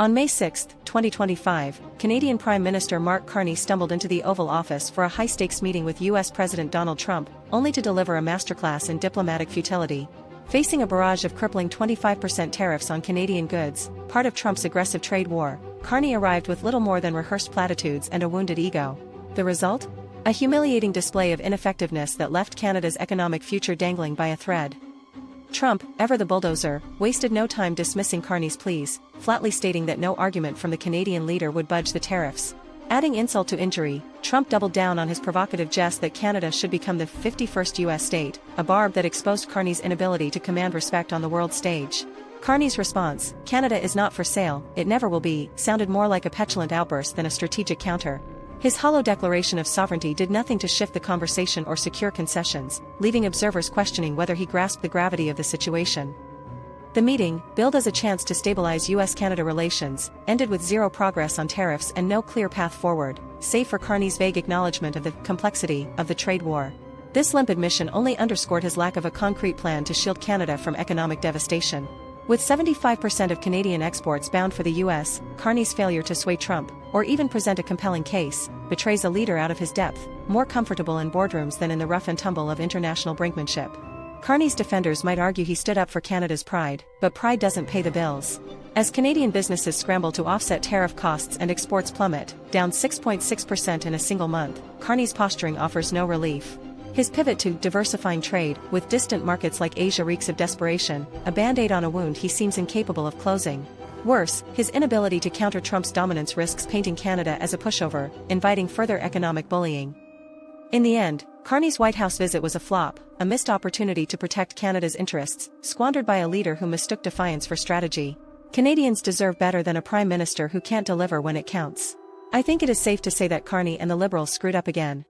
On May 6, 2025, Canadian Prime Minister Mark Carney stumbled into the Oval Office for a high-stakes meeting with U.S. President Donald Trump, only to deliver a masterclass in diplomatic futility. Facing a barrage of crippling 25% tariffs on Canadian goods, part of Trump's aggressive trade war, Carney arrived with little more than rehearsed platitudes and a wounded ego. The result? A humiliating display of ineffectiveness that left Canada's economic future dangling by a thread. Trump, ever the bulldozer, wasted no time dismissing Carney's pleas, flatly stating that no argument from the Canadian leader would budge the tariffs. Adding insult to injury, Trump doubled down on his provocative jest that Canada should become the 51st U.S. state, a barb that exposed Carney's inability to command respect on the world stage. Carney's response, "Canada is not for sale, it never will be," sounded more like a petulant outburst than a strategic counter. His hollow declaration of sovereignty did nothing to shift the conversation or secure concessions, leaving observers questioning whether he grasped the gravity of the situation. The meeting, billed as a chance to stabilize U.S.-Canada relations, ended with zero progress on tariffs and no clear path forward, save for Carney's vague acknowledgement of the complexity of the trade war. This limp admission only underscored his lack of a concrete plan to shield Canada from economic devastation. With 75% of Canadian exports bound for the U.S., Carney's failure to sway Trump, or even present a compelling case, betrays a leader out of his depth, more comfortable in boardrooms than in the rough and tumble of international brinkmanship. Carney's defenders might argue he stood up for Canada's pride, but pride doesn't pay the bills. As Canadian businesses scramble to offset tariff costs and exports plummet, down 6.6% in a single month, Carney's posturing offers no relief. His pivot to diversifying trade with distant markets like Asia reeks of desperation, a band-aid on a wound he seems incapable of closing. Worse, his inability to counter Trump's dominance risks painting Canada as a pushover, inviting further economic bullying. In the end, Carney's White House visit was a flop, a missed opportunity to protect Canada's interests, squandered by a leader who mistook defiance for strategy. Canadians deserve better than a prime minister who can't deliver when it counts. I think it is safe to say that Carney and the Liberals screwed up again.